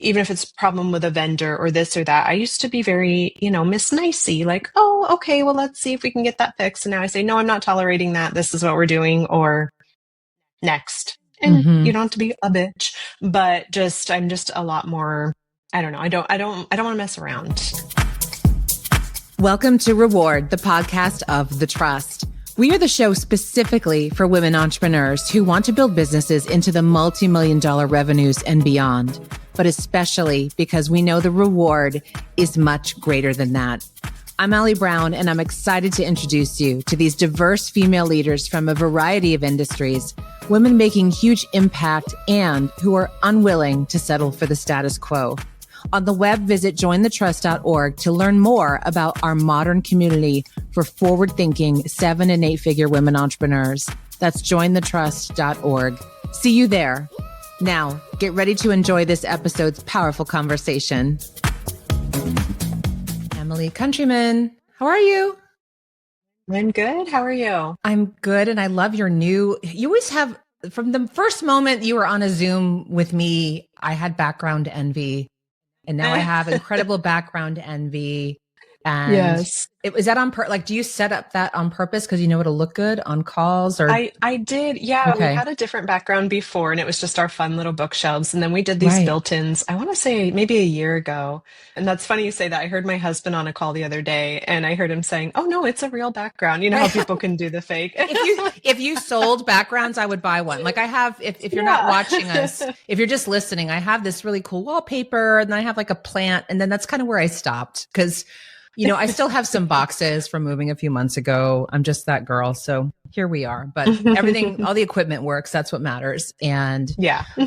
even if it's a problem with a vendor or this or that, I used to be very, Miss Nicey, like, oh, okay, well, let's see if we can get that fixed. And now I say, no, I'm not tolerating that. This is what we're doing, or next. And you don't have to be a bitch, but I'm just a lot more, I don't know. I don't want to mess around. Welcome to Reward, the podcast of The Trust. We are the show specifically for women entrepreneurs who want to build businesses into the multi-million-dollar revenues and beyond, but especially because we know the reward is much greater than that. I'm Allie Brown, and I'm excited to introduce you to these diverse female leaders from a variety of industries, women making huge impact and who are unwilling to settle for the status quo. On the web, visit jointhetrust.org to learn more about our modern community for forward-thinking 7- and 8-figure women entrepreneurs. That's jointhetrust.org. See you there. Now, get ready to enjoy this episode's powerful conversation. Emily Countryman, how are you? I'm good. How are you? I'm good, and I love your you always have, from the first moment you were on a Zoom with me, I had background envy. And now I have incredible background envy. And yes. Was that on do you set up that on purpose because you know it'll look good on calls? Or I did. Yeah, okay. We had a different background before, and it was just our fun little bookshelves. And then we did these built-ins, I want to say maybe a year ago. And that's funny you say that. I heard my husband on a call the other day, and I heard him saying, "Oh no, it's a real background." You know how people can do the fake. if you sold backgrounds, I would buy one. Like I have, if you're not watching us, if you're just listening, I have this really cool wallpaper, and then I have like a plant, and then that's kind of where I stopped because I still have some boxes from moving a few months ago. I'm just that girl. So here we are. But everything, all the equipment works. That's what matters. And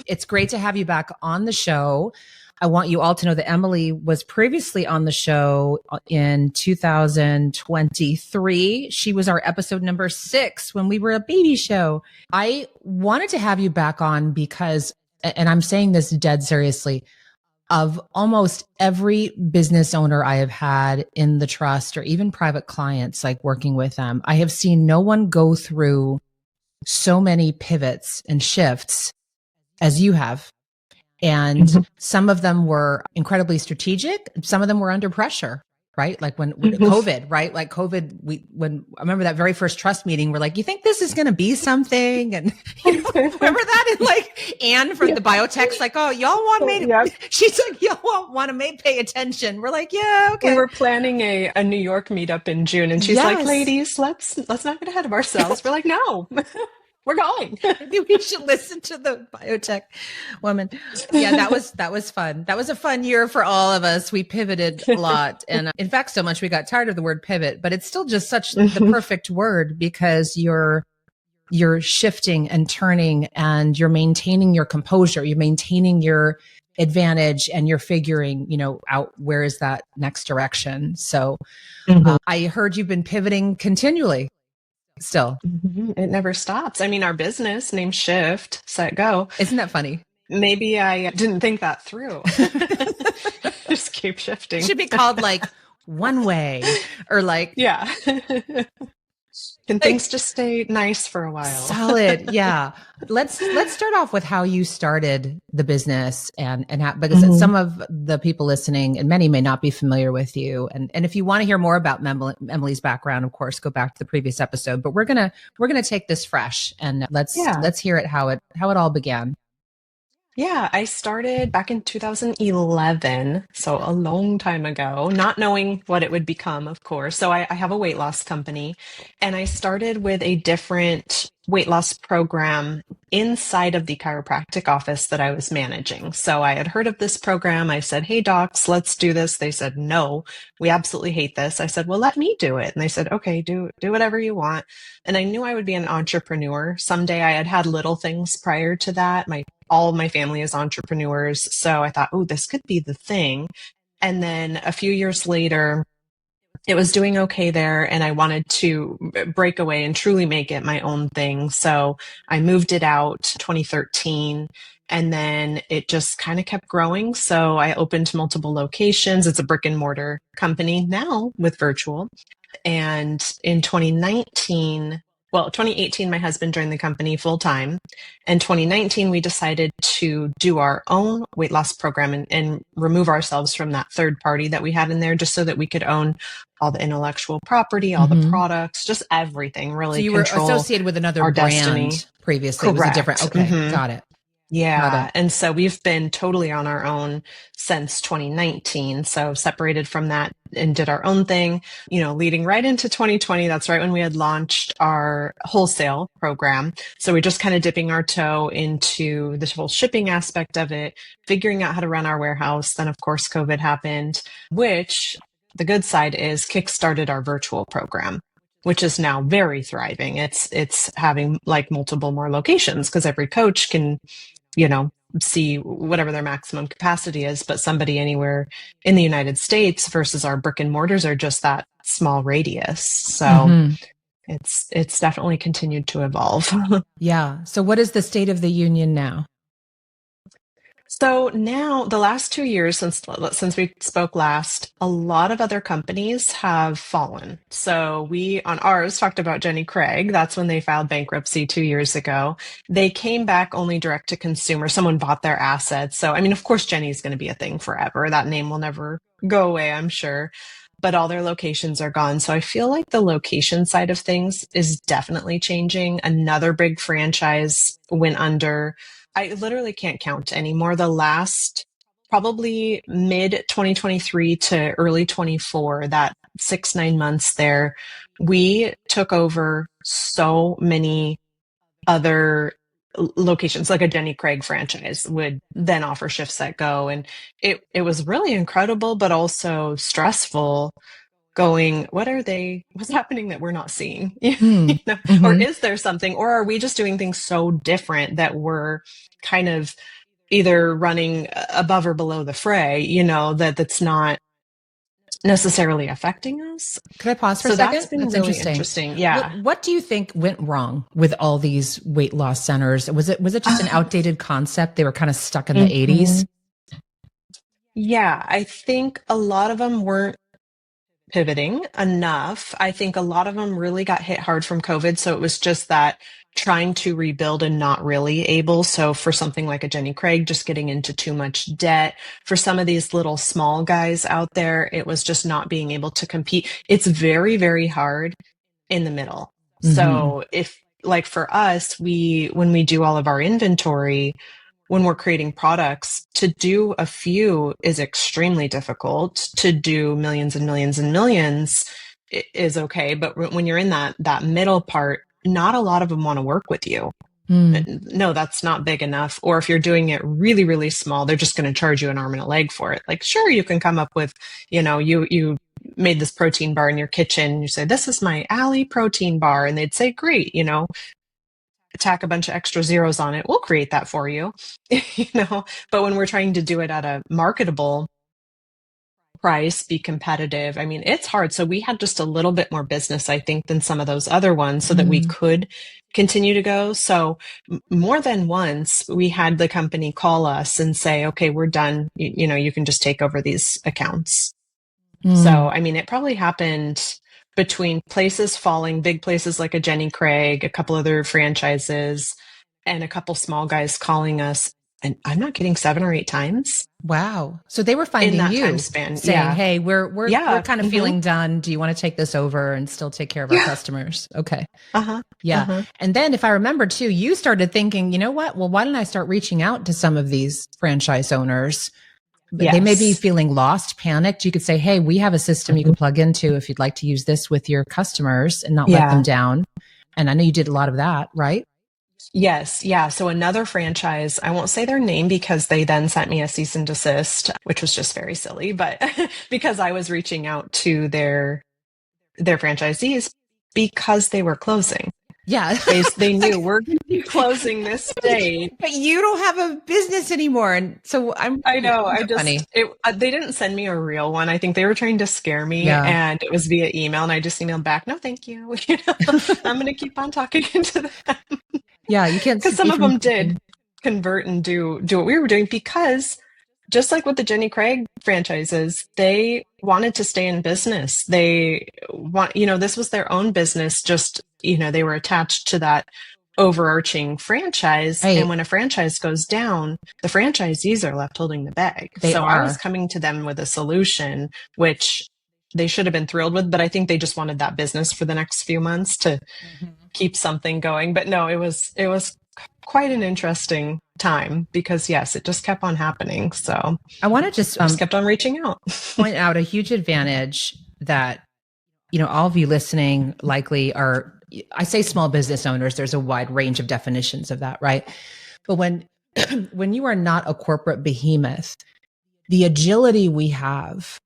it's great to have you back on the show. I want you all to know that Emily was previously on the show in 2023. She was our episode number 6 when we were a baby show. I wanted to have you back on because, and I'm saying this dead seriously, of almost every business owner I have had in the trust or even private clients, like working with them, I have seen no one go through so many pivots and shifts as you have. And some of them were incredibly strategic. Some of them were under pressure, right? Like when COVID, right? Like COVID, when I remember that very first trust meeting, we're like, you think this is going to be something? And remember that? And like Anne from the biotech's like, oh, y'all want me to, she's like, y'all want to pay attention. We're like, yeah, okay. We were planning a New York meetup in June, and she's like, ladies, let's not get ahead of ourselves. We're like, no. We're going. Maybe we should listen to the biotech woman. Yeah, that was fun. That was a fun year for all of us. We pivoted a lot. And in fact, so much we got tired of the word pivot, but it's still just such the perfect word because you're shifting and turning and you're maintaining your composure. You're maintaining your advantage and you're figuring, out where is that next direction. So I heard you've been pivoting continually. Still. It never stops. I mean, our business named Shift, Set, Go. Isn't that funny? Maybe I didn't think that through. Just keep shifting. It should be called like One Way or like. Yeah. Can things just stay nice for a while? Solid. Yeah. Let's start off with how you started the business and how, because some of the people listening and many may not be familiar with you. And if you want to hear more about Emily's background, of course, go back to the previous episode, but we're going to take this fresh and let's hear it, how it all began. Yeah, I started back in 2011, so a long time ago, not knowing what it would become, of course. So I have a weight loss company, and I started with a different weight loss program inside of the chiropractic office that I was managing. So I had heard of this program. I said, hey, docs, let's do this. They said, no, we absolutely hate this. I said, well, let me do it. And they said, okay, do whatever you want. And I knew I would be an entrepreneur someday. I had little things prior to that. All of my family is entrepreneurs. So I thought, oh, this could be the thing. And then a few years later, it was doing okay there, and I wanted to break away and truly make it my own thing. So I moved it out 2013, and then it just kind of kept growing. So I opened multiple locations. It's a brick and mortar company now with virtual. And in 2019, well, 2018, my husband joined the company full time. And 2019, we decided to do our own weight loss program and remove ourselves from that third party that we had in there just so that we could own all the intellectual property, all the Mm-hmm. products, just everything, So really you were control associated with another our destiny. brand previously. It was a different, Correct. okay, got it. Got Yeah. it. And so we've been totally on our own since 2019. So separated from that and did our own thing, leading right into 2020. That's right when we had launched our wholesale program. So we're just kind of dipping our toe into the whole shipping aspect of it, figuring out how to run our warehouse. Then, of course, COVID happened, which the good side is kickstarted our virtual program, which is now very thriving. It's having like multiple more locations because every coach can you know, see whatever their maximum capacity is, but somebody anywhere in the United States versus our brick and mortars are just that small radius. So Mm-hmm. it's definitely continued to evolve. Yeah. So what is the state of the union now? So now, the last 2 years since we spoke last, a lot of other companies have fallen. So we on ours talked about Jenny Craig. That's when they filed bankruptcy 2 years ago. They came back only direct to consumer. Someone bought their assets. So I mean, of course, Jenny's going to be a thing forever. That name will never go away, I'm sure. But all their locations are gone. So I feel like the location side of things is definitely changing. Another big franchise went under. I literally can't count anymore. The last probably mid 2023 to early 24, that 6, 9 months there, we took over so many other locations, like a Jenny Craig franchise would then offer shifts that go. And it was really incredible, but also stressful going, what's happening that we're not seeing? Mm. Or Mm-hmm. is there something, or are we just doing things so different that we're kind of either running above or below the fray, that's not necessarily affecting us. Could I pause for a So that's second? been That's really interesting. interesting. What Yeah. what do you think went wrong with all these weight loss centers? Was it just an outdated concept? They were kind of stuck in the Mhm. 80s? Yeah, I think a lot of them weren't pivoting enough. I think a lot of them really got hit hard from COVID. So it was just that trying to rebuild and not really able. So for something like a Jenny Craig, just getting into too much debt. For some of these little small guys out there, it was just not being able to compete. It's very, very hard in the middle. Mm-hmm. So if like for us, when we do all of our inventory, when we're creating products, to do a few is extremely difficult. To do millions and millions and millions is okay. But when you're in that middle part, not a lot of them want to work with you. Mm. No, that's not big enough. Or if you're doing it really, really small, they're just going to charge you an arm and a leg for it. Like, sure, you can come up with, you made this protein bar in your kitchen. You say, this is my Alley protein bar. And they'd say, great, tack a bunch of extra zeros on it. We'll create that for you, but when we're trying to do it at a marketable price, be competitive, I mean, it's hard. So we had just a little bit more business, I think, than some of those other ones so that we Mm. could continue to go. So more than once we had the company call us and say, okay, we're done. You can just take over these accounts. So, Mm. I mean, it probably happened between places falling, big places like a Jenny Craig, a couple other franchises, and a couple small guys calling us. And I'm not kidding, 7 or 8 times Wow. So they were in finding that time you span. saying, Yeah. "Hey, we're Yeah. kind of Hmm. feeling done. Do you want to take this over and still take care of our Yeah. customers?" Okay. Uh-huh. Yeah. Uh-huh. And then if I remember too, you started thinking, you know what? Well, why don't I start reaching out to some of these franchise owners? But they may be Yes. feeling lost, panicked. You could say, "Hey, we have a system you Mhm. can plug into if you'd like to use this with your customers and not let them Yeah. down." And I know you did a lot of that, right? Yes. Yeah. So another franchise, I won't say their name because they then sent me a cease and desist, which was just very silly, but because I was reaching out to their franchisees because they were closing. Yeah. They knew we're going to be closing this day. But you don't have a business anymore. And so I know. isn't that funny? They didn't send me a real one. I think they were trying to scare me, Yeah. and it was via email. And I just emailed back, no, thank you. I'm going to keep on talking into them Yeah. You can't because some see of from them did thinking. convert and do what we were doing because just like with the Jenny Craig franchises, they wanted to stay in business. They want, this was their own business, just they were attached to that overarching franchise. And Right. when a franchise goes down, the franchisees are left holding the bag. They So I was are. coming to them with a solution, which they should have been thrilled with, but I think they just wanted that business for the next few months to Mhm. keep something going. But no, it was quite an interesting time because yes, it just kept on happening. So I want to just I just kept on reaching out. point out a huge advantage that, all of you listening likely are, I say small business owners, there's a wide range of definitions of that, right? But when, when you are not a corporate behemoth, the agility we have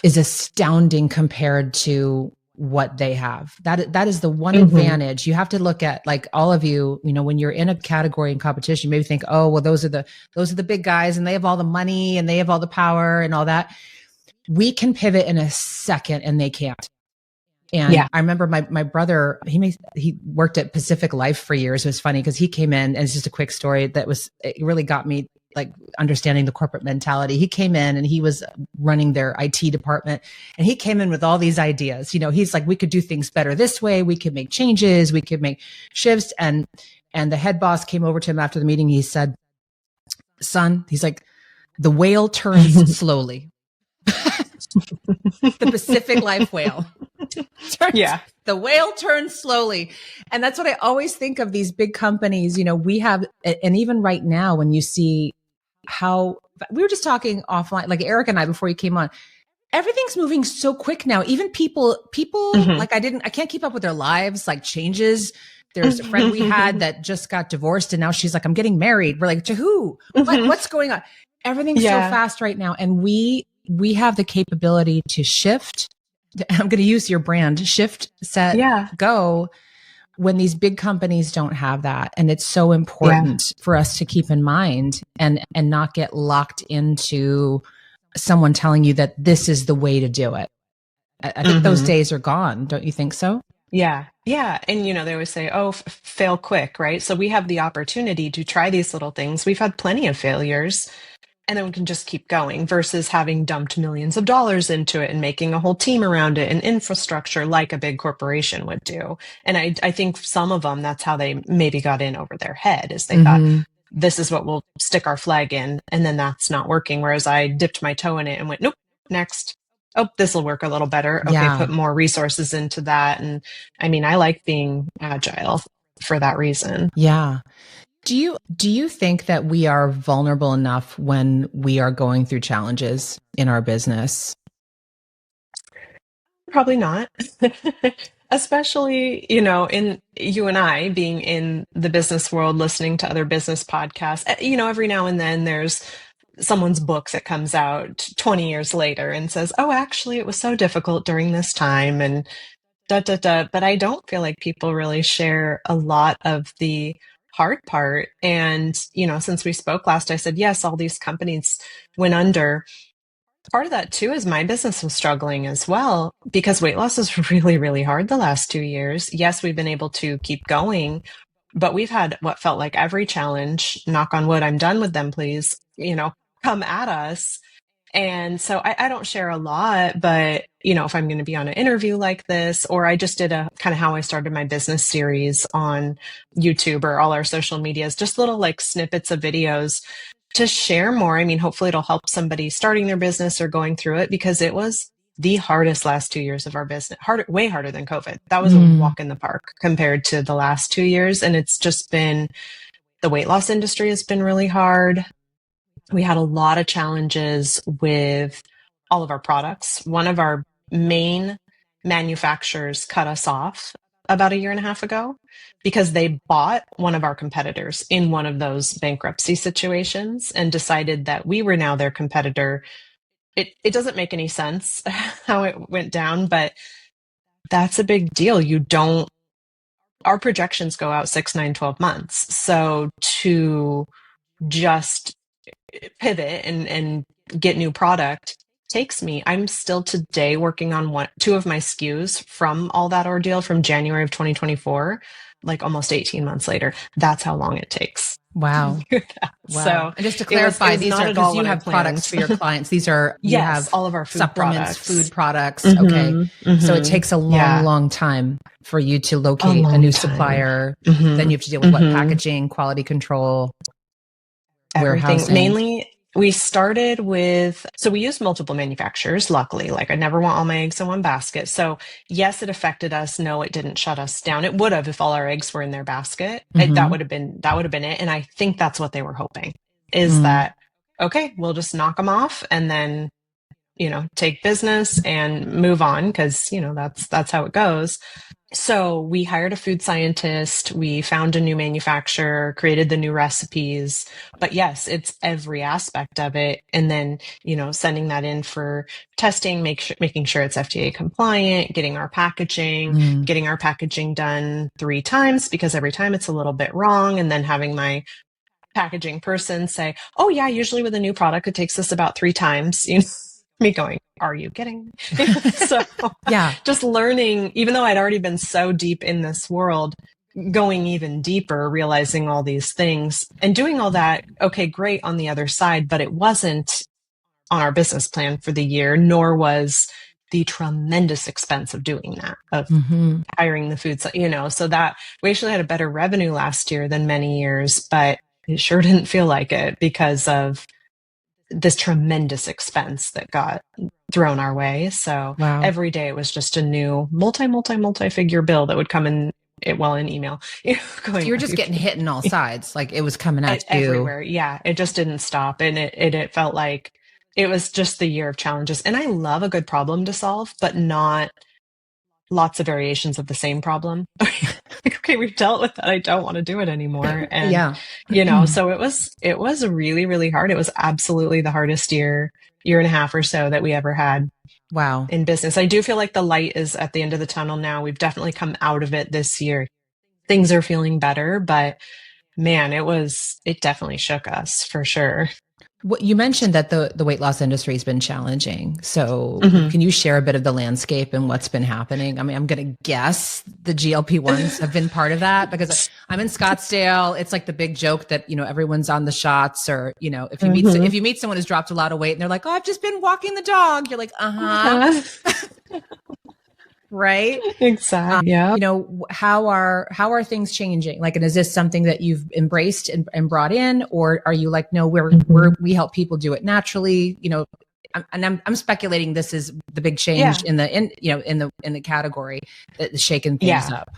is astounding compared to what they have. That is the one Hmm. advantage. You have to look at, like, all of you, when you're in a category in competition, you maybe think, oh, well, those are the big guys and they have all the money and they have all the power and all that. We can pivot in a second and they can't. And Yeah. I remember my brother, he worked at Pacific Life for years. It was funny because he came in, and it's just a quick story it really got me, like, understanding the corporate mentality. He came in and he was running their IT department, and he came in with all these ideas. He's like, we could do things better this way. We could make changes. We could make shifts. And the head boss came over to him after the meeting. He said, son, he's like, the whale turns slowly. The Pacific Life whale. Yeah. The whale turns slowly. And that's what I always think of these big companies. We have, and even right now, when you see how we were just talking offline, like Eric and I, before you came on, everything's moving so quick now. Even people, Hmm. like, I can't keep up with their lives, like, changes. There's a friend we had that just got divorced and now she's like, I'm getting married. We're like, to who? Hmm. What's going on? Everything's so Yeah. fast right now. And we have the capability to shift. I'm going to use your brand, shift, set, Yeah. go, when these big companies don't have that. And it's so Yeah. important for us to keep in mind and not get locked into someone telling you that this is the way to do it. I think those Hmm. days are gone. Don't you think so? Yeah. Yeah. And, they always say, oh, fail quick, right? So we have the opportunity to try these little things. We've had plenty of failures, and then we can just keep going versus having dumped millions of dollars into it and making a whole team around it and infrastructure like a big corporation would do. And I think some of them, that's how they maybe got in over their head, is they thought, Mm-hmm. this is what we'll stick our flag in. And then that's not working. Whereas I dipped my toe in it and went, nope, next. Oh, this will work a little better. Okay, Yeah. put more resources into that. And I mean, I like being agile for that reason. Yeah. Do you think that we are vulnerable enough when we are going through challenges in our business? Probably not. Especially, in you and I being in the business world, listening to other business podcasts. Every now and then there's someone's book that comes out 20 years later and says, oh, actually, it was so difficult during this time and da da da. But I don't feel like people really share a lot of the hard part. And, since we spoke last, I said, yes, all these companies went under. Part of that too is my business was struggling as well because weight loss is really, really hard the last 2 years. Yes, we've been able to keep going, but we've had what felt like every challenge, knock on wood, I'm done with them, please, come at us. And so I don't share a lot, but if I'm going to be on an interview like this, or I just did a kind of how I started my business series on YouTube or all our social medias, just little like snippets of videos to share more. I mean, hopefully it'll help somebody starting their business or going through it because it was the hardest last 2 years of our business, harder, way harder than COVID. That was a Mm. walk in the park compared to the last 2 years. And it's just been, the weight loss industry has been really hard. We had a lot of challenges with all of our products. One of our main manufacturers cut us off about a year and a half ago because they bought one of our competitors in one of those bankruptcy situations and decided that we were now their competitor. It doesn't make any sense how it went down, but that's a big deal. Our projections go out 6, 9, 12 months. So to just pivot and get new product takes me. I'm still today working on two of my SKUs from all that ordeal from January of 2024, like almost 18 months later. That's how long it takes. Wow. do that. Wow. So And just to it clarify, was these not are at because all you what I have products planned. for your clients. You Yes, have all of our food supplements, food products. products. Okay. Hmm. So it Hmm. takes a long, Yeah, long time for you to a locate a new long time. supplier. Then Hmm. you have to deal with what? Hmm. Packaging, quality control, Everything. warehousing. Mainly, we started with, so we used multiple manufacturers, luckily. Like, I never want all my eggs in one basket. So, yes, it affected us. No, it didn't shut us down. It would have if all our eggs were in their basket. Mm-hmm. That would have been it. And I think that's what they were hoping is Mm. that, okay, we'll just knock them off and then, take business and move on because, that's how it goes. So we hired a food scientist, we found a new manufacturer, created the new recipes. But yes, it's every aspect of it. And then, sending that in for testing, making sure it's FDA compliant, Mm. getting our packaging done 3 times because every time it's a little bit wrong. And then having my packaging person say, "Oh yeah, usually with a new product, it takes us about 3 times." Me going, "Are you kidding?" So Yeah. just learning, even though I'd already been so deep in this world, going even deeper, realizing all these things and doing all that. Okay, great on the other side, but it wasn't on our business plan for the year, nor was the tremendous expense of doing that, of Mm-hmm. hiring the food, so that we actually had a better revenue last year than many years, but it sure didn't feel like it because of this tremendous expense that got thrown our way. So Wow. every day it was just a new multi figure bill that would come in email, So going, you were "Are just you getting kidding hit in all me?" sides. Like it was coming at you. Everywhere. Yeah. It just didn't stop. And it felt like it was just the year of challenges. And I love a good problem to solve, but not lots of variations of the same problem. Like, okay, we've dealt with that. I don't want to do it anymore. And, Yeah. so it was really, really hard. It was absolutely the hardest year and a half or so that we ever had Wow. in business. I do feel like the light is at the end of the tunnel now. We've definitely come out of it this year. Things are feeling better, but man, it definitely shook us for sure. What you mentioned that the weight loss industry has been challenging. So Hmm. can you share a bit of the landscape and what's been happening? I mean, I'm going to guess the GLP-1s have been part of that because I'm in Scottsdale. It's like the big joke that, everyone's on the shots or, Hmm. if you meet someone who's dropped a lot of weight and they're like, "Oh, I've just been walking the dog." You're like, "Uh-huh." Right? Exactly. Yeah. How are things changing? Like, and is this something that you've embraced and brought in, or are you like, no, we help people do it naturally? I'm speculating this is the big change Yeah. in the category that is shaking things Yeah. up.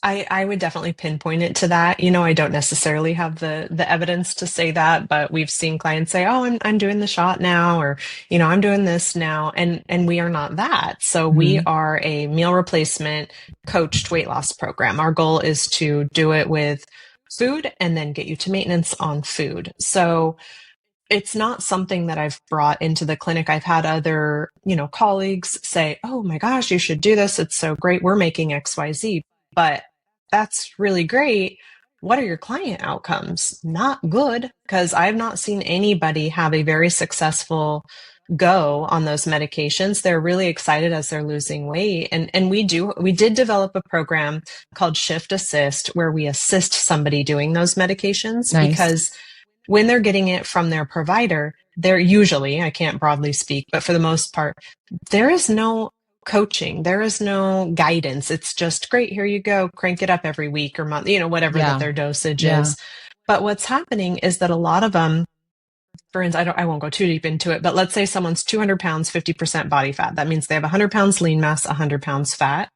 I would definitely pinpoint it to that. I don't necessarily have the evidence to say that, but we've seen clients say, "Oh, I'm doing the shot now," or, "I'm doing this now." And we are not that. So we Mm-hmm. are a meal replacement coached weight loss program. Our goal is to do it with food and then get you to maintenance on food. So it's not something that I've brought into the clinic. I've had other, colleagues say, "Oh my gosh, you should do this. It's so great. We're making XYZ." But that's really great. What are your client outcomes? Not good, because I've not seen anybody have a very successful go on those medications. They're really excited as they're losing weight. And we did develop a program called Shift Assist where we assist somebody doing those medications Nice. because when they're getting it from their provider, they're usually, I can't broadly speak, but for the most part, there is no coaching, there is no guidance. It's just great, here you go, crank it up every week or month, whatever that Yeah. their dosage Yeah. is. But what's happening is that a lot of them, for instance, I won't go too deep into it, but let's say someone's 200 pounds, 50% body fat. That means they have 100 pounds lean mass, 100 pounds fat.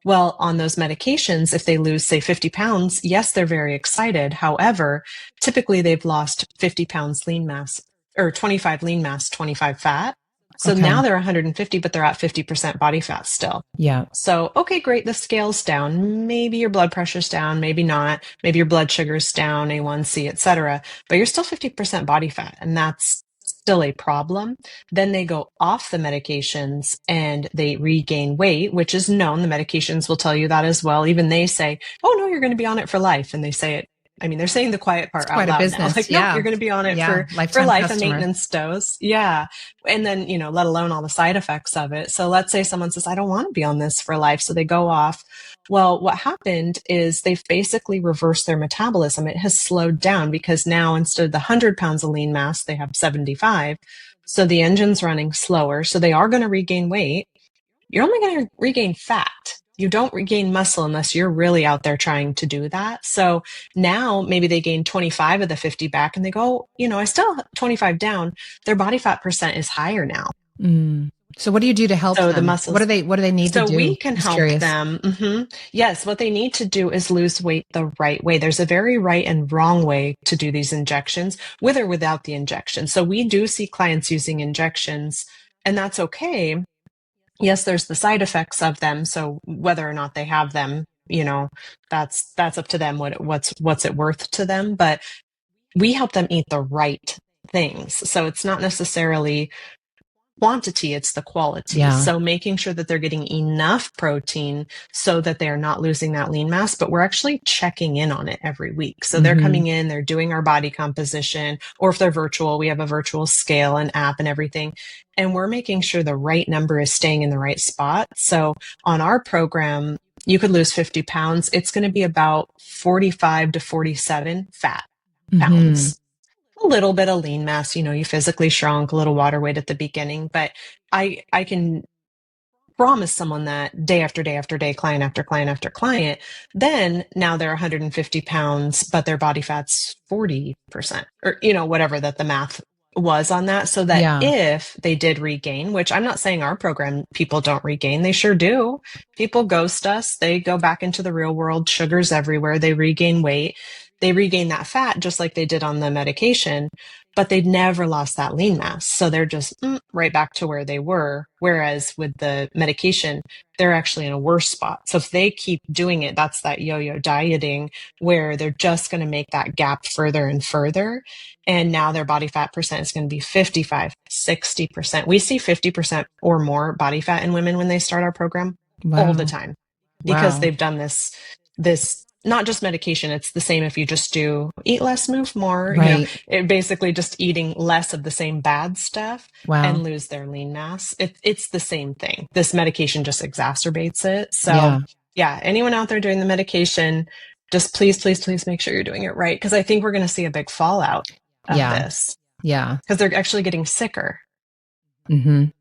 Well, on those medications, if they lose, say, 50 pounds, yes, they're very excited. However, typically they've lost 50 pounds lean mass or 25 lean mass, 25 fat. So now Okay. they're 150, but they're at 50% body fat still. Yeah. So, okay, great. The scale's down. Maybe your blood pressure's down. Maybe not. Maybe your blood sugar's down, A1C, etc. But you're still 50% body fat. And that's still a problem. Then they go off the medications and they regain weight, which is known. The medications will tell you that as well. Even they say, "Oh no, you're going to be on it for life." And they say it I mean, they're saying the quiet It's part out quite a loud now. business. Like, nope, Yeah. you're going to be on it Yeah. for Lifetime life, a customer. maintenance dose. Yeah. And then, let alone all the side effects of it. So let's say someone says, I don't want to be on this for life. So they go off. Well, what happened is they've basically reversed their metabolism. It has slowed down because now instead of the 100 pounds of lean mass, they have 75. So the engine's running slower. So they are going to regain weight. You're only going to regain fat. You don't regain muscle unless you're really out there trying to do that. So now maybe they gain 25 of the 50 back and they go, I still have 25 down. Their body fat percent is higher now. Mm. So what do you do to help So the them? muscles. What do they need to So do? we can Just help curious. them. Yes, what they need to do is lose weight the right way. There's a very right and wrong way to do these injections, with or without the injection. So we do see clients using injections, and that's okay. Yes, there's the side effects of them. So whether or not they have them, that's up to them. What's it worth to them? But we help them eat the right things. So it's not necessarily quantity, it's the quality. Yeah. So making sure that they're getting enough protein so that they're not losing that lean mass, but we're actually checking in on it every week. So they're coming in, they're doing our body composition, or if they're virtual, we have a virtual scale and app and everything. And we're making sure the right number is staying in the right spot. So on our program, you could lose 50 pounds. It's going to be about 45 to 47 fat pounds. A little bit of lean mass, you physically shrunk, a little water weight at the beginning, but I can promise someone that day after day after day, client after client after client, then now they're 150 pounds, but their body fat's 40% or, whatever that the math was on that. So that if they did regain, which I'm not saying our program people don't regain, they sure do. People ghost us. They go back into the real world, sugars everywhere. They regain weight. They regain that fat just like they did on the medication, but they'd never lost that lean mass. So they're just right back to where they were. Whereas with the medication, they're actually in a worse spot. So if they keep doing it, that's that yo-yo dieting where they're just going to make that gap further and further. And now their body fat percent is going to be 55, 60%. We see 50% or more body fat in women when they start our program all the time because they've done this not just medication. It's the same if you just do eat less, move more, it basically just eating less of the same bad stuff and lose their lean mass. It's the same thing. This medication just exacerbates it. So anyone out there doing the medication, just please, please, please make sure you're doing it right. Cause I think we're going to see a big fallout of this. Yeah. Cause they're actually getting sicker.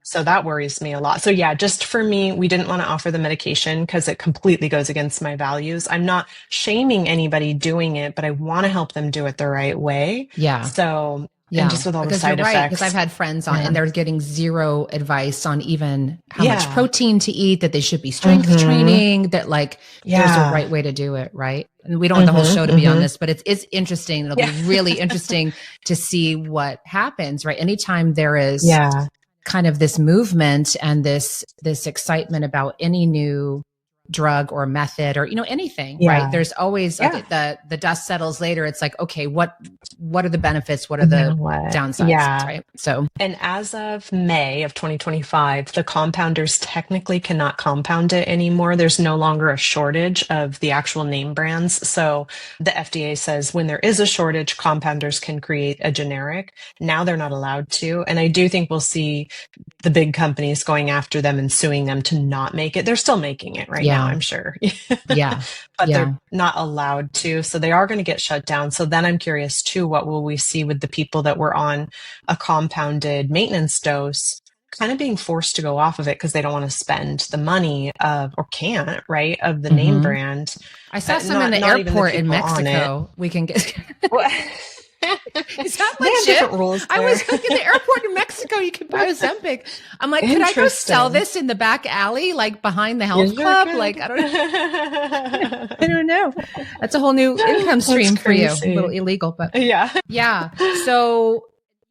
So that worries me a lot. So just for me, we didn't want to offer the medication because it completely goes against my values. I'm not shaming anybody doing it, but I want to help them do it the right way. Yeah. So, and just with all the side effects. Because I've had friends on and they're getting zero advice on even how much protein to eat, that they should be strength training, that there's a right way to do it. Right. And we don't want the whole show to be on this, but it's interesting. It'll be really interesting to see what happens, right? Anytime there is kind of this movement and this excitement about any new drug or method or anything, right? There's always the dust settles later. It's like, okay, what are the benefits? What are the downsides? Right. So, and as of May of 2025, the compounders technically cannot compound it anymore. There's no longer a shortage of the actual name brands. So the FDA says when there is a shortage, compounders can create a generic. Now they're not allowed to. And I do think we'll see the big companies going after them and suing them to not make it. They're still making it right now, I'm sure. But they're not allowed to. So they are going to get shut down. So then I'm curious too, what will we see with the people that were on a compounded maintenance dose kind of being forced to go off of it because they don't want to spend the money or can't, right, of the name brand. I saw some in the airport in Mexico. We can get... Is that legit? Rules I was like in the airport in Mexico. You could buy Ozempic. I'm like, could I go sell this in the back alley, like behind the health club? Like, I don't know. I don't know. That's a whole new income stream for you. A little illegal, but yeah. So,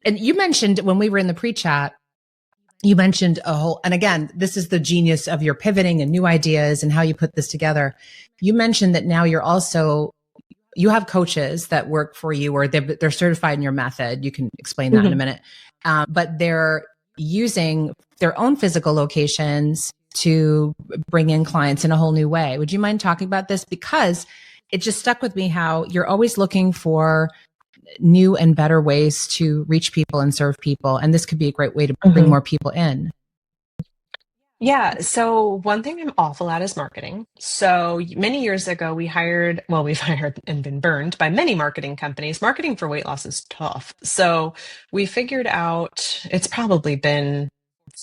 and you mentioned when we were in the pre-chat, you mentioned a whole, and again, this is the genius of your pivoting and new ideas and how you put this together. You mentioned that now you have coaches that work for you or they're certified in your method. You can explain that in a minute. But they're using their own physical locations to bring in clients in a whole new way. Would you mind talking about this? Because it just stuck with me how you're always looking for new and better ways to reach people and serve people. And this could be a great way to bring Mhm. more people in. Yeah, so one thing I'm awful at is marketing. So many years ago, we've hired and been burned by many marketing companies. Marketing for weight loss is tough. So we figured out, it's probably been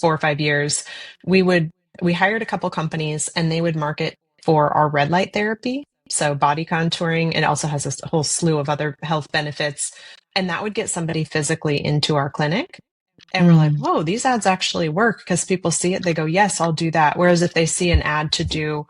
4 or 5 years. We would, we hired a couple companies and they would market for our red light therapy. So body contouring. It also has a whole slew of other health benefits. And that would get somebody physically into our clinic. And we're like, Mm. whoa, these ads actually work because people see it. They go, yes, I'll do that. Whereas if they see an ad to do,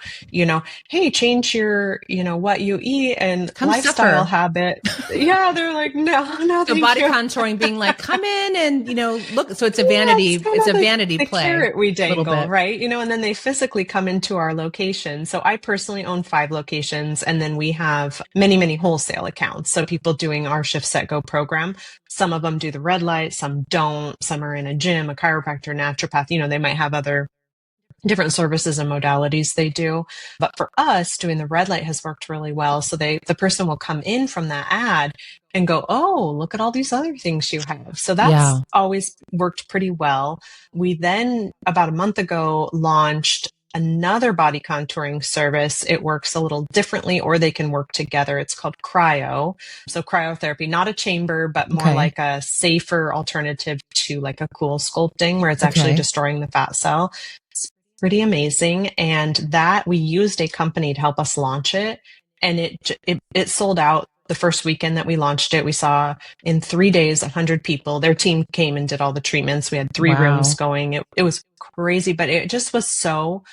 hey, change your, what you eat and Come lifestyle suffer. habit. Yeah, they're like, no, no, So thank body you. contouring being like, come in and, look. So Yeah, it's kind it's of a vanity the play carrot we a little dangle, bit. right? And then they physically come into our location. So I personally own 5 locations, and then we have many, many wholesale accounts. So people doing our Shift Set Go program, some of them do the red light, some don't, some are in a gym, a chiropractor, naturopath, they might have other different services and modalities they do. But for us, doing the red light has worked really well. So the person will come in from that ad and go, oh, look at all these other things you have. So that's Yeah. always worked pretty well. We then, about a month ago, launched another body contouring service. It works a little differently, or they can work together. It's called cryo. So cryotherapy, not a chamber, but more Okay. like a safer alternative to like a cool sculpting where it's actually Okay. destroying the fat cell. Pretty amazing. And that we used a company to help us launch it. And it sold out the first weekend that we launched it. We saw in 3 days, 100 people. Their team came and did all the treatments. We had 3 rooms Wow. going. It was crazy, but it just was so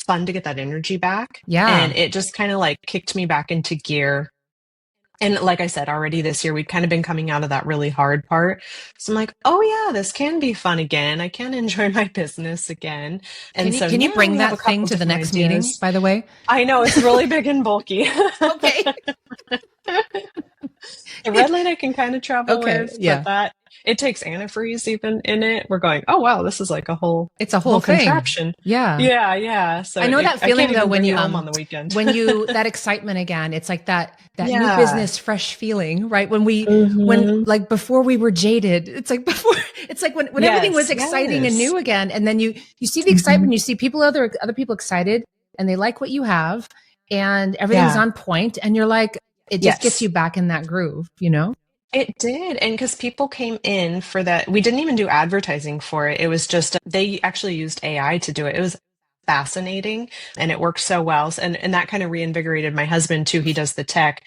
fun to get that energy back. And Yeah. it just kind of like kicked me back into gear. And like I said, already this year, we'd kind of been coming out of that really hard part. So I'm like, oh yeah, this can be fun again. I can enjoy my business again. And so Can you now bring we have a that thing couple to the different next meeting, ideas. by the way? I know it's really big and bulky. Okay. The red light I can kind of travel Okay. with, but Yeah. that it takes antifreeze even in it. We're going, oh wow, this is like a whole It's a whole whole thing. contraption. Yeah. Yeah, yeah. So I know that I can't feeling though even bring you home on the weekend. when you that excitement again. It's like that new Yeah. business fresh feeling, right? When Hmm. like before we were jaded. It's like before it's like when everything was Yes, exciting and yes. new again, and then you see the Hmm. excitement, you see other people excited and they like what you have and everything's Yeah. on point and you're like it just gets Yes. you back in that groove, you know? It did. And because people came in for that, we didn't even do advertising for it. It was just, they actually used AI to do it. It was fascinating and it worked so well. And that kind of reinvigorated my husband too. He does the tech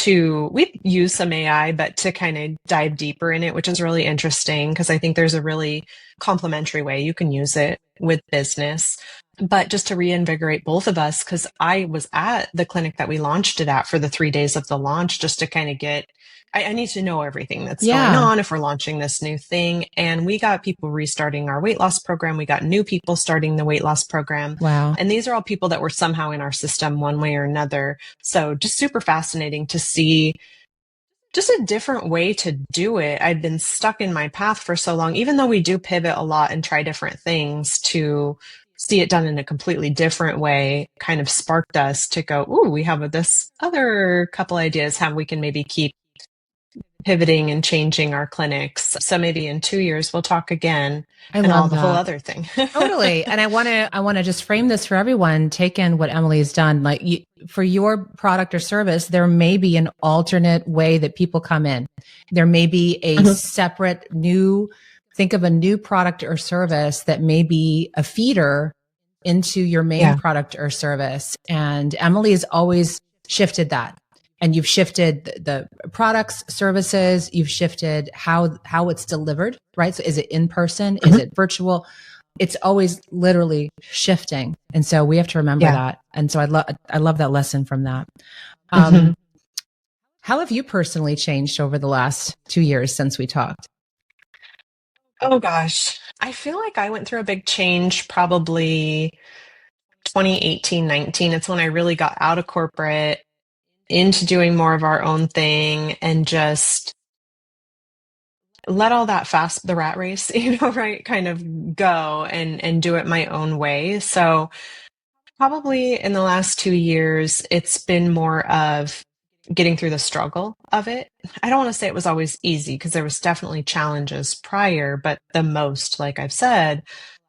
we use some AI, but to kind of dive deeper in it, which is really interesting because I think there's a really complementary way you can use it with business. But just to reinvigorate both of us, because I was at the clinic that we launched it at for the 3 days of the launch, just to kind of I need to know everything that's going Yeah. on if we're launching this new thing. And we got people restarting our weight loss program. We got new people starting the weight loss program. Wow. And these are all people that were somehow in our system one way or another. So just super fascinating to see just a different way to do it. I'd been stuck in my path for so long, even though we do pivot a lot and try different things to see it done in a completely different way kind of sparked us to go, ooh, we have this other couple ideas how we can maybe keep pivoting and changing our clinics. So maybe in 2 years we'll talk again I and all love the whole that. other thing. Totally. And I want to just frame this for everyone. Take in what Emily's done. Like for your product or service, there may be an alternate way that people come in. There may be a Mhm. separate think of a new product or service that may be a feeder into your main Yeah. product or service. And Emily has always shifted that. And you've shifted the products, services, you've shifted how it's delivered, right? So is it in person? Is Mhm. it virtual? It's always literally shifting. And so we have to remember Yeah. that. And so I love that lesson from that. Hmm. How have you personally changed over the last 2 years since we talked? Oh gosh. I feel like I went through a big change probably 2018, 19. It's when I really got out of corporate into doing more of our own thing and just let all that the rat race, right, kind of go and do it my own way. So probably in the last 2 years, it's been more of getting through the struggle of it. I don't want to say it was always easy because there was definitely challenges prior, but the most, like I've said,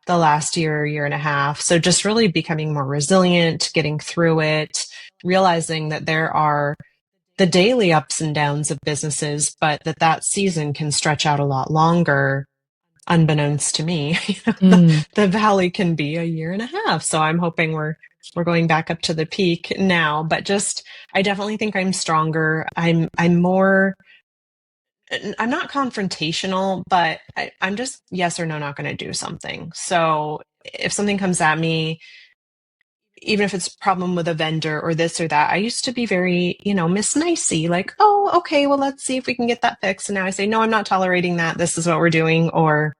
the last year, year and a half. So just really becoming more resilient, getting through it, realizing that there are the daily ups and downs of businesses, but that season can stretch out a lot longer, unbeknownst to me. The valley can be a year and a half. So I'm hoping we're going back up to the peak now, but just I definitely think I'm stronger. I'm more I'm not confrontational, but I'm just yes or no not going to do something. So if something comes at me, even if it's a problem with a vendor or this or that, I used to be very, Miss Nicey, like, oh, okay, well, let's see if we can get that fixed. And now I say, no, I'm not tolerating that. This is what we're doing, or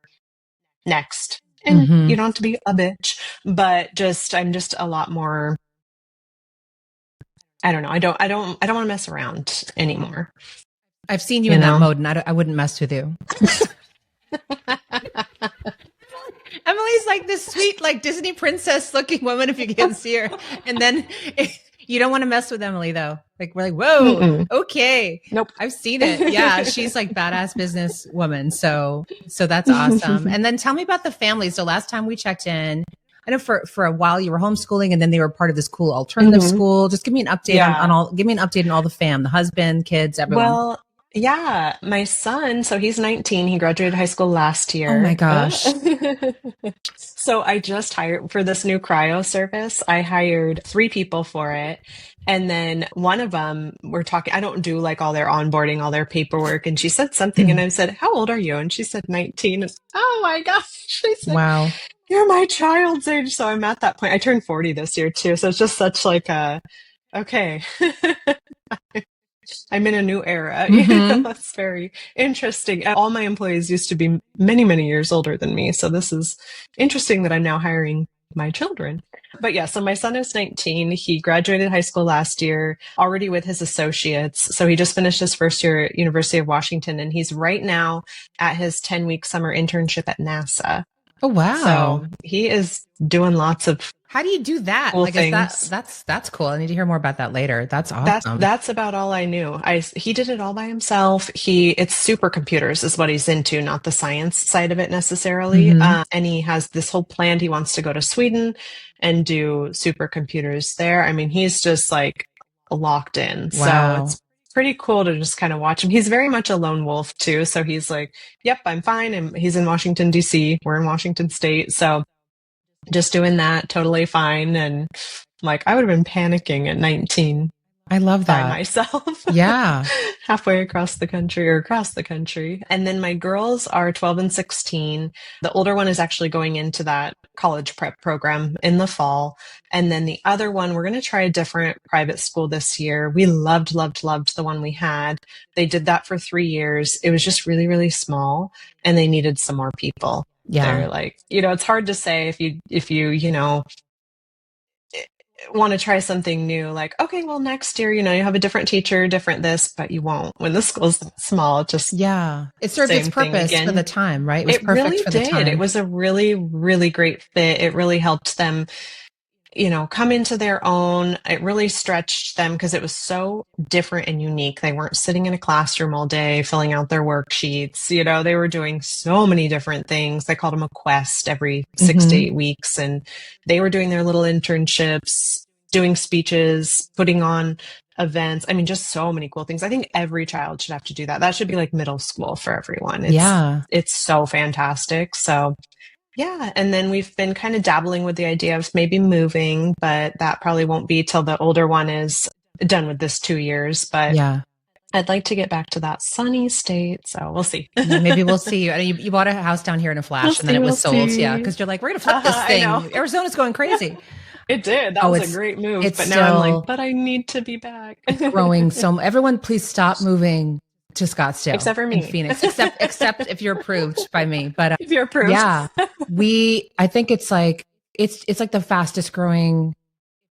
next. And you don't have to be a bitch, but I'm just a lot more. I don't know. I don't want to mess around anymore. I've seen you in that mode, and I wouldn't mess with you. Emily's like this sweet, like Disney princess looking woman if you can see her. And then you don't want to mess with Emily though. Like we're like, whoa, okay. Nope. I've seen it. Yeah. She's like badass business woman. So that's awesome. And then tell me about the family. So last time we checked in, I know for a while you were homeschooling and then they were part of this cool alternative school. Just give me an update give me an update on all the fam, the husband, kids, everyone. Well, yeah, my son, so he's 19. He graduated high school last year. Oh my gosh. So I just hired for this new cryo service. I hired 3 people for it. And then one of them, we're talking, I don't do like all their onboarding, all their paperwork. And she said something and I said, how old are you? And she said 19. And, oh my gosh. I said, wow. You're my child's age. So I'm at that point. I turned 40 this year too. So it's just such like okay. I'm in a new era. It's very interesting. All my employees used to be many, many years older than me. So this is interesting that I'm now hiring my children. But yeah, so my son is 19. He graduated high school last year, already with his associates. So he just finished his first year at University of Washington, and he's right now at his 10-week summer internship at NASA. Oh, wow. So he is doing lots of How do you do that? cool Like, things. That's cool. I need to hear more about that later. That's awesome. That's about all I knew. He did it all by himself. It's supercomputers is what he's into, not the science side of it necessarily. And he has this whole plan. He wants to go to Sweden and do supercomputers there. I mean, he's just like locked in. Wow. So it's pretty cool to just kind of watch him. He's very much a lone wolf too. So he's like, yep, I'm fine. And he's in Washington, D.C. We're in Washington State. So just doing that, totally fine. And like, I would have been panicking at 19. I love that. By myself. Yeah. Halfway across the country. And then my girls are 12 and 16. The older one is actually going into that college prep program in the fall. And then the other one, we're going to try a different private school this year. We loved the one we had. They did that for 3 years. It was just really, really small and they needed some more people. Yeah. They're like, it's hard to say if you want to try something new, like, okay, well, next year, you have a different teacher, different this, but you won't when the school's small. It served its purpose for the time, right? It was perfect really for the time. It was a really, really great fit. It really helped them, come into their own. It really stretched them because it was so different and unique. They weren't sitting in a classroom all day filling out their worksheets. They were doing so many different things. They called them a quest every 6 to 8 weeks. And they were doing their little internships, doing speeches, putting on events. I mean, just so many cool things. I think every child should have to do that. That should be like middle school for everyone. It's so fantastic. So yeah. And then we've been kind of dabbling with the idea of maybe moving, but that probably won't be till the older one is done with this 2 years. But yeah, I'd like to get back to that sunny state. So we'll see. Maybe we'll see. You bought a house down here in a flash and then it was sold. Yeah. Because you're like, we're going to flip this thing. Arizona's going crazy. It did. That was a great move. But now I'm like, but I need to be back. It's growing. So everyone, please stop moving to Scottsdale, except for me, in Phoenix, except if you're approved by me. But if you're approved, yeah, I think it's like the fastest growing,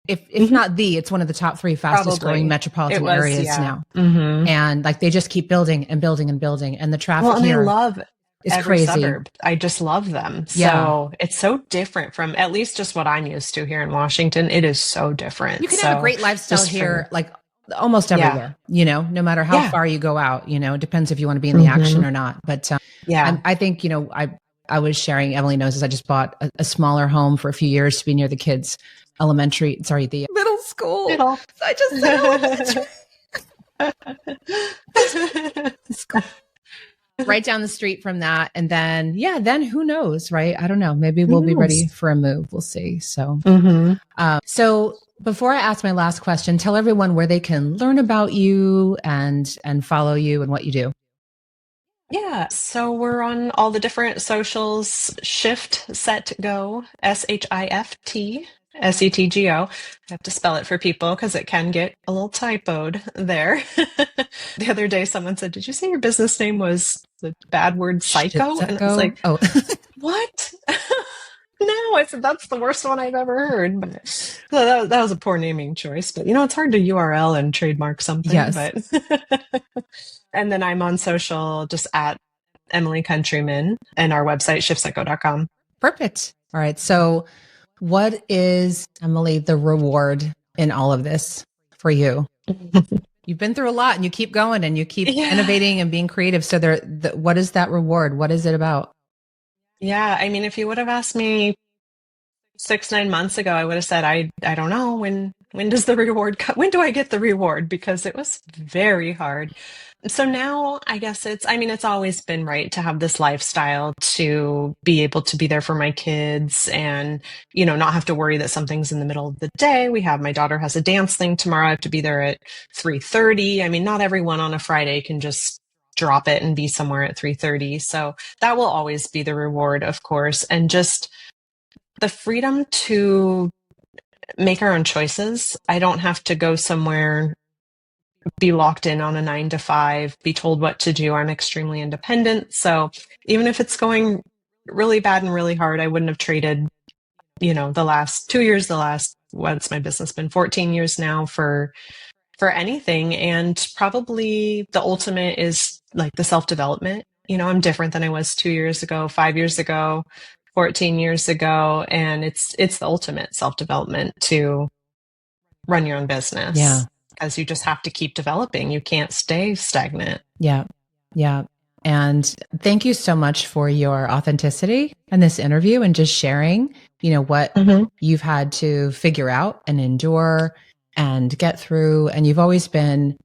if not it's one of the top 3 fastest growing metropolitan areas now. And like they just keep building and building and building, and the traffic here. I love it's every crazy. Suburb. I just love them. So it's so different from at least just what I'm used to here in Washington. It is so different. You can have a great lifestyle here, like almost Yeah. everywhere, no matter how Yeah. far you go out, it depends if you want to be in the action Hmm. or not. But Yeah. I think, I was sharing, Emily knows this, I just bought a smaller home for a few years to be near the kids' the middle school. It'll. So I just said, right down the street from that. And then, then who knows, right? I don't know. Maybe Who we'll be ready knows? for a move. We'll see. So, Hmm. so before I ask my last question, tell everyone where they can learn about you and follow you and what you do. Yeah, so we're on all the different socials. Shift, Set, Go, SHIFT, SETGO. I have to spell it for people because it can get a little typoed there. The other day, someone said, "Did you say your business name was the bad word Shit, psycho?" set, And I was go. like, Oh, "What?" No, I said, "That's the worst one I've ever heard." But so that was a poor naming choice. But it's hard to URL and trademark something. yes. But and then I'm on social just at Emily Countryman, and our website, shiftsetgo.com. Perfect. All right. So, what is, Emily, the reward in all of this for you? You've been through a lot and you keep going and you keep Yeah. innovating and being creative. So, what is that reward? What is it about? Yeah. I mean, if you would have asked me 6, 9 months ago, I would have said, I don't know when does the reward come? When do I get the reward? Because it was very hard. So now I guess it's always been right to have this lifestyle to be able to be there for my kids and, not have to worry that something's in the middle of the day. My daughter has a dance thing tomorrow. I have to be there at 3:30. I mean, not everyone on a Friday can just drop it and be somewhere at 3:30. So that will always be the reward, of course. And just the freedom to make our own choices. I don't have to go somewhere, be locked in on a 9 to 5, be told what to do. I'm extremely independent. So even if it's going really bad and really hard, I wouldn't have traded, the last 2 years, what's my business been 14 years now for anything. And probably the ultimate is like the self-development. I'm different than I was 2 years ago, 5 years ago, 14 years ago. And it's the ultimate self-development to run your own Yeah. business because you just have to keep developing. You can't stay stagnant. Yeah. Yeah. And thank you so much for your authenticity in this interview and just sharing, what Mm-hmm. you've had to figure out and endure and get through. And you've always been,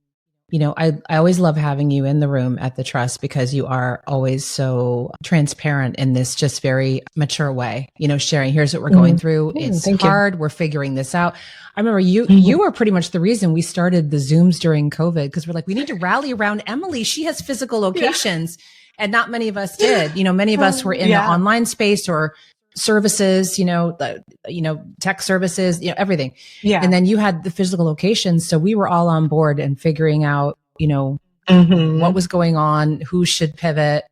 I always love having you in the room at the Trust because you are always so transparent in this just very mature way, sharing, here's what we're going through. It's Thank you. hard. We're figuring this out. I remember you Mhm. were pretty much the reason we started the Zooms during COVID because we're like, we need to rally around Emily. She has physical Yeah. locations and not many of us did. Many of us were in the Yeah. online space or services, tech services, everything. Yeah. And then you had the physical locations. So we were all on board and figuring out, what Hmm. was going on, who should pivot.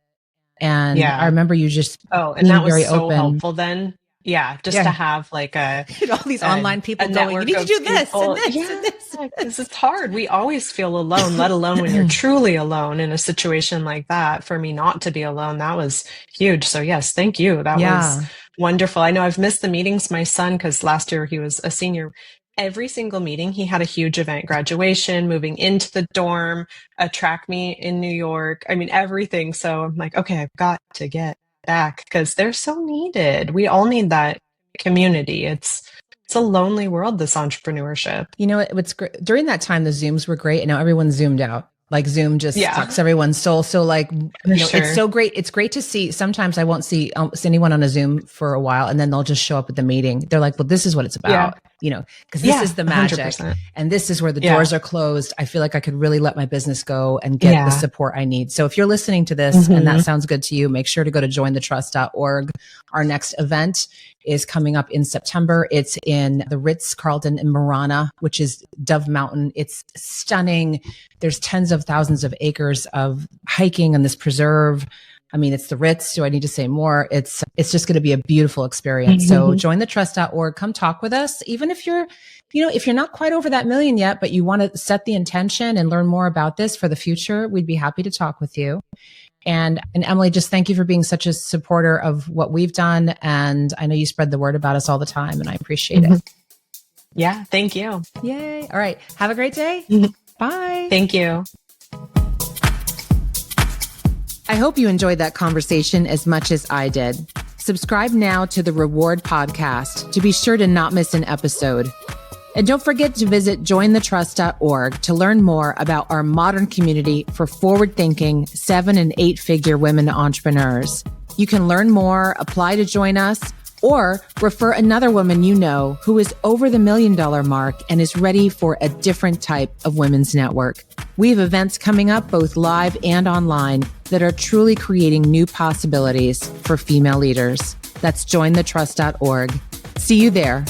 And I Yeah. remember you just Oh, and that being was very so open. helpful then. Yeah, just to Yeah. have like All these a, online a people going, you network need to of do this and people. this Yeah, and this. because it's hard. We always feel alone, let alone when you're truly alone in a situation like that. For me not to be alone, that was huge. So yes, thank you. That was Yeah. wonderful. I know I've missed the meetings. My son, because last year he was a senior. Every single meeting, he had a huge event, graduation, moving into the dorm, a track meet in New York. I mean, everything. So I'm like, okay, I've got to get back because they're so needed. We all need that community. It's a lonely world, this entrepreneurship. What's great during that time, the Zooms were great. And now everyone's zoomed out. Like Zoom just Yeah, sucks everyone's soul. So like, for it's sure. so great. It's great to see. Sometimes I won't see anyone on a Zoom for a while and then they'll just show up at the meeting. They're like, well, this is what it's Yeah. about, because this Yeah, is the magic 100%. and this is where the Yeah. doors are closed. I feel like I could really let my business go and get the Yeah. support I need. So if you're listening to this and that sounds good to you, make sure to go to jointhetrust.org. Our next event is coming up in September. It's in the Ritz-Carlton in Marana, which is Dove Mountain. It's stunning. There's tens of thousands of acres of hiking on this preserve. I mean, it's the Ritz. Do I need to say more? It's just going to be a beautiful experience. So jointhetrust.org. Come talk with us. Even if you're, if you're not quite over that million yet, but you want to set the intention and learn more about this for the future, we'd be happy to talk with you. And Emily, just thank you for being such a supporter of what we've done. And I know you spread the word about us all the time and I appreciate it. Yeah, thank you. Yay. All right. Have a great day. Bye. Thank you. I hope you enjoyed that conversation as much as I did. Subscribe now to the Reward Podcast to be sure to not miss an episode. And don't forget to visit jointhetrust.org to learn more about our modern community for forward-thinking 7- and 8-figure women entrepreneurs. You can learn more, apply to join us, or refer another woman you know who is over the $1 million mark and is ready for a different type of women's network. We have events coming up both live and online that are truly creating new possibilities for female leaders. That's jointhetrust.org. See you there.